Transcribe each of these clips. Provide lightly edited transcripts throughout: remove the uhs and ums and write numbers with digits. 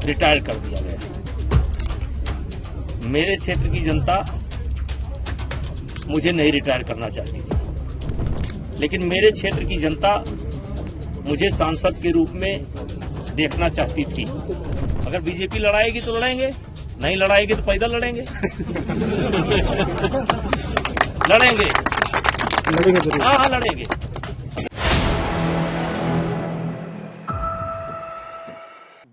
Retire कर दिया गया। मेरे क्षेत्र की जनता मुझे नहीं रिटायर करना चाहती थी, लेकिन मेरे क्षेत्र की जनता मुझे सांसद के रूप में देखना चाहती थी। अगर बीजेपी लड़ाएगी तो लड़ेंगे, नहीं लड़ाएगी तो पैदल लड़ेंगे। लड़ेंगे जरूर। हाँ लड़ेंगे।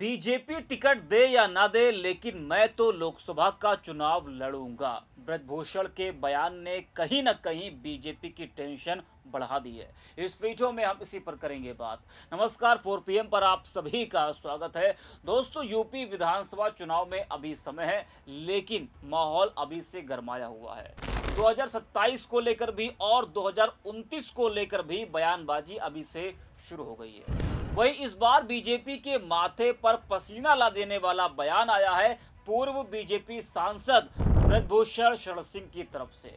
बीजेपी टिकट दे या ना दे, लेकिन मैं तो लोकसभा का चुनाव लड़ूंगा। ब्रजभूषण के बयान ने कहीं ना कहीं बीजेपी की टेंशन बढ़ा दी है। इस वीडियो में हम इसी पर करेंगे बात। नमस्कार, 4 PM पर आप सभी का स्वागत है। दोस्तों, यूपी विधानसभा चुनाव में अभी समय है, लेकिन माहौल अभी से गरमाया हुआ है। 2027 को लेकर भी और 2029 को लेकर भी बयानबाजी अभी से शुरू हो गई है। वही इस बार बीजेपी के माथे पर पसीना ला देने वाला बयान आया है पूर्व बीजेपी सांसद ब्रजभूषण शरण सिंह की तरफ से।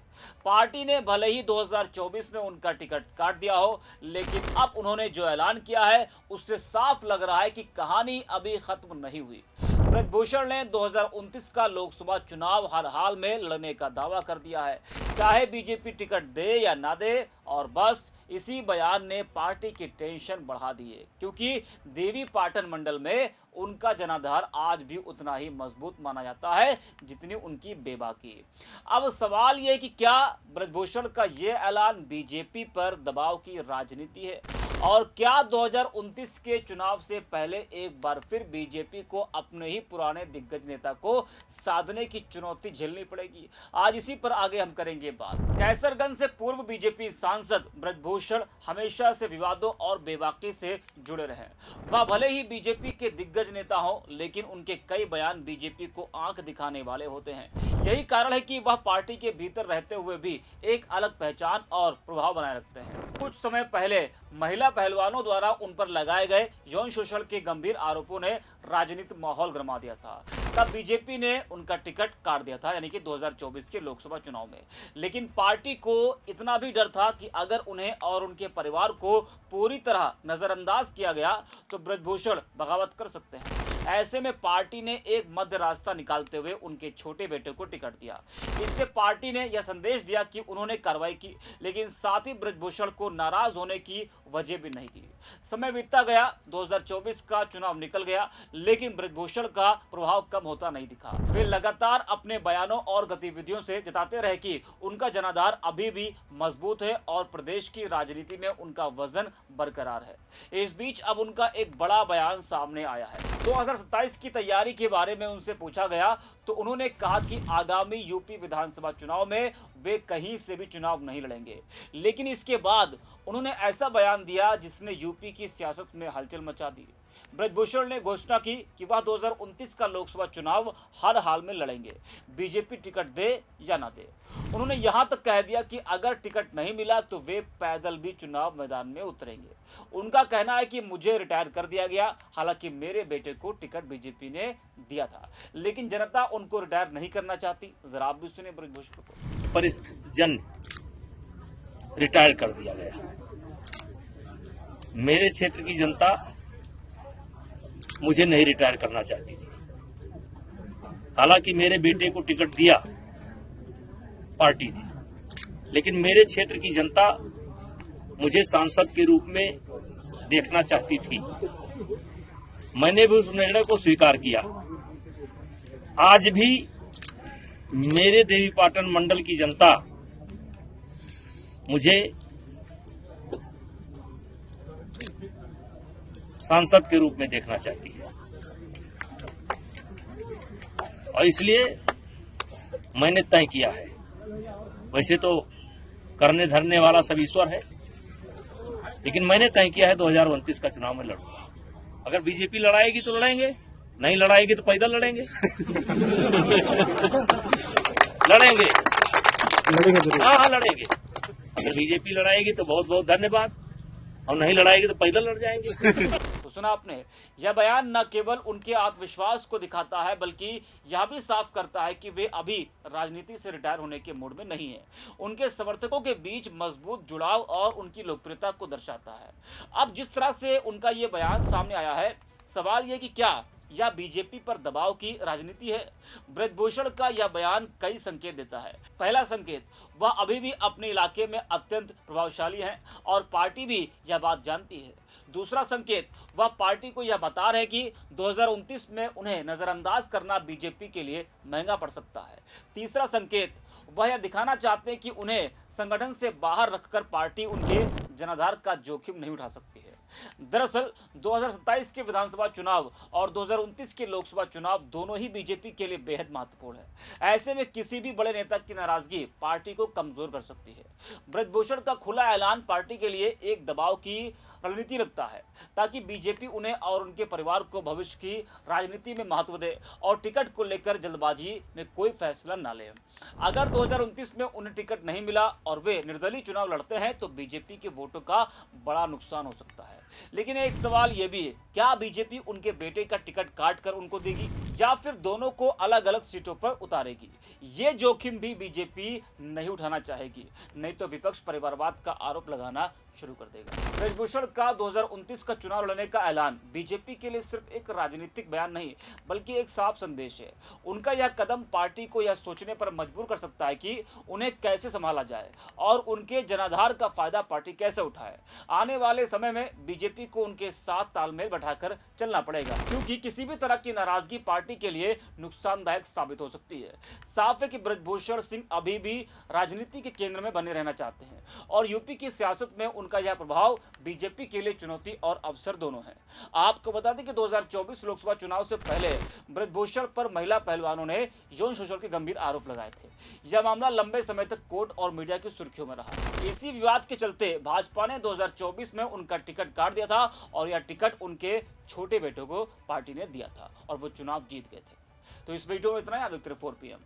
पार्टी ने भले ही 2024 में उनका टिकट काट दिया हो, लेकिन अब उन्होंने जो ऐलान किया है उससे साफ लग रहा है कि कहानी अभी खत्म नहीं हुई। ब्रजभूषण ने 2029 का लोकसभा चुनाव हर हाल में लड़ने का दावा कर दिया है, चाहे बीजेपी टिकट दे या ना दे। और बस इसी बयान ने पार्टी की टेंशन बढ़ा दी है, क्योंकि देवी पाटन मंडल में उनका जनाधार आज भी उतना ही मजबूत माना जाता है जितनी उनकी बेबाकी। अब सवाल यह कि क्या ब्रजभूषण का ये ऐलान बीजेपी पर दबाव की राजनीति है, और क्या 2029 के चुनाव से पहले एक बार फिर बीजेपी को अपने ही पुराने दिग्गज नेता को साधने की चुनौती झेलनी पड़ेगी? आज इसी पर आगे हम करेंगे बात। कैसरगंज से पूर्व बीजेपी सांसद ब्रजभूषण हमेशा से विवादों और बेबाकी से जुड़े रहे। वह भले ही बीजेपी के दिग्गज नेता हों, लेकिन उनके कई बयान बीजेपी को आंख दिखाने वाले होते हैं। यही कारण है कि वह पार्टी के भीतर रहते हुए भी एक अलग पहचान और प्रभाव बनाए रखते हैं। कुछ समय पहले महिला पहलवानों द्वारा उन पर लगाए गए यौन शोषण के गंभीर आरोपों ने राजनीतिक माहौल गरमा दिया था। तब बीजेपी ने उनका टिकट काट दिया था, यानी कि 2024 के लोकसभा चुनाव में। लेकिन पार्टी को इतना भी डर था कि अगर उन्हें और उनके परिवार को पूरी तरह नजरअंदाज किया गया तो ब्रजभूषण बगावत कर सकते हैं। ऐसे में पार्टी ने एक मध्य रास्ता निकालते हुए उनके छोटे बेटे को टिकट दिया। इससे पार्टी ने यह संदेश दिया कि उन्होंने कार्रवाई की, लेकिन साथ ही ब्रजभूषण को नाराज होने की वजह भी नहीं दी। समय बीतता गया, 2024 का चुनाव निकल गया, लेकिन ब्रजभूषण का प्रभाव कम होता नहीं दिखा। वे लगातार अपने बयानों और गतिविधियों से जताते रहे कि उनका जनाधार अभी भी मजबूत है और प्रदेश की राजनीति में उनका वजन बरकरार है। इस बीच अब उनका एक बड़ा बयान सामने आया है। 2027 की तैयारी के बारे में उनसे पूछा गया तो उन्होंने कहा कि आगामी यूपी विधानसभा चुनाव में वे कहीं से भी चुनाव नहीं लड़ेंगे। लेकिन इसके बाद उन्होंने ऐसा बयान दिया जिसने यूपी की सियासत में हलचल मचा दी। ब्रजभूषण ने घोषणा की कि वह 2029 का लोकसभा चुनाव हर हाल में लड़ेंगे, बीजेपी टिकट दे या ना दे। उन्होंने यहां तक कह दिया कि अगर टिकट नहीं मिला तो वे पैदल भी चुनाव मैदान में उतरेंगे। उनका कहना है कि मुझे रिटायर कर दिया गया, हालांकि मेरे बेटे को टिकट बीजेपी ने दिया था, लेकिन जनता उनको रिटायर नहीं करना चाहती। जरा आप भी सुने ब्रजभूषण को। परिस्थिति जन रिटायर कर दिया गया। मेरे क्षेत्र की जनता मुझे नहीं रिटायर करना चाहती थी, हालांकि मेरे बेटे को टिकट दिया पार्टी ने, लेकिन मेरे क्षेत्र की जनता मुझे सांसद के रूप में देखना चाहती थी। मैंने भी उस निर्णय को स्वीकार किया। आज भी मेरे देवीपाटन मंडल की जनता मुझे सांसद के रूप में देखना चाहती है, और इसलिए मैंने तय किया है। वैसे तो करने धरने वाला सब ईश्वर है, लेकिन मैंने तय किया है 2029 का चुनाव में लड़ूंगा। अगर बीजेपी लड़ाएगी तो लड़ेंगे, नहीं लड़ाएगी तो पैदल लड़ेंगे। लड़ेंगे जरूर। हाँ लड़ेंगे। अगर बीजेपी लड़ाएगी तो बहुत बहुत धन्यवाद, और नहीं लड़ाएगी तो पैदल लड़ जाएंगे। तो सुना आपने, यह बयान न केवल उनके आत्मविश्वास को दिखाता है, बल्कि यह भी साफ करता है कि वे अभी राजनीति से रिटायर होने के मूड में नहीं है। उनके समर्थकों के बीच मजबूत जुड़ाव और उनकी लोकप्रियता को दर्शाता है। अब जिस तरह से उनका ये बयान सामने आया है, सवाल ये कि क्या या बीजेपी पर दबाव की राजनीति है? ब्रजभूषण का यह बयान कई संकेत देता है। पहला संकेत, वह अभी भी अपने इलाके में अत्यंत प्रभावशाली हैं और पार्टी भी यह बात जानती है। दूसरा संकेत, वह पार्टी को यह बता रहे हैं कि 2029 में उन्हें नजरअंदाज करना बीजेपी के लिए महंगा पड़ सकता है। तीसरा संकेत, वह यह दिखाना चाहते हैं कि उन्हें संगठन से बाहर रखकर पार्टी उनके जनाधार का जोखिम नहीं उठा सकती है। दरअसल 2027 के विधानसभा चुनाव और 2029 के लोकसभा चुनाव दोनों ही बीजेपी के लिए बेहद महत्वपूर्ण है। ऐसे में किसी भी बड़े नेता की नाराजगी पार्टी को कमजोर कर सकती है। ब्रजभूषण का खुला ऐलान पार्टी के लिए एक दबाव की रणनीति लगता है, ताकि बीजेपी उन्हें और उनके परिवार को भविष्य की राजनीति में महत्व दे और टिकट को लेकर जल्दबाजी में कोई फैसला न ले। अगर 2029 में उन्हें टिकट नहीं मिला और वे निर्दलीय चुनाव लड़ते हैं तो बीजेपी के वोटों का बड़ा नुकसान हो सकता है। लेकिन एक सवाल यह भी है, क्या बीजेपी उनके बेटे का टिकट काट कर उनको देगी या फिर दोनों को अलग अलग सीटों पर उतारेगी? ये जोखिम भी बीजेपी नहीं उठाना चाहेगी, नहीं तो विपक्ष परिवारवाद का आरोप लगाना शुरू कर देगा। ब्रजभूषण का 2029 का चुनाव लड़ने का ऐलान बीजेपी के लिए सिर्फ एक राजनीतिक बयान नहीं बल्कि एक साफ संदेश है। उनका यह कदम पार्टी को यह सोचने पर मजबूर कर सकता है कि उन्हें कैसे संभाला जाए और उनके जनाधार का फायदा पार्टी कैसे उठाए। आने वाले समय में बीजेपी को उनके साथ तालमेल बैठाकर चलना पड़ेगा, क्योंकि किसी भी तरह की नाराजगी पार्टी के लिए नुकसानदायक साबित हो सकती है। साफ है कि ब्रजभूषण सिंह अभी भी राजनीति के केंद्र में बने रहना चाहते हैं और यूपी की सियासत में उनका यह प्रभाव बीजेपी के लिए चुनौती और अवसर दोनों है। आपको बता दें कि 2024 लोकसभा चुनाव से पहले ब्रजभूषण पर महिला पहलवानों ने यौन शोषण के गंभीर आरोप लगाए थे। यह मामला लंबे समय तक कोर्ट और मीडिया की सुर्खियों में रहा। इसी विवाद के चलते भाजपा ने 2024 में उनका टिकट काट दिया था और यह टिकट उनके छोटे बेटे को पार्टी ने दिया था और वो चुनाव जीत गए थे। तो इस वीडियो में इतना ही। आप देखते रहिए 4 PM।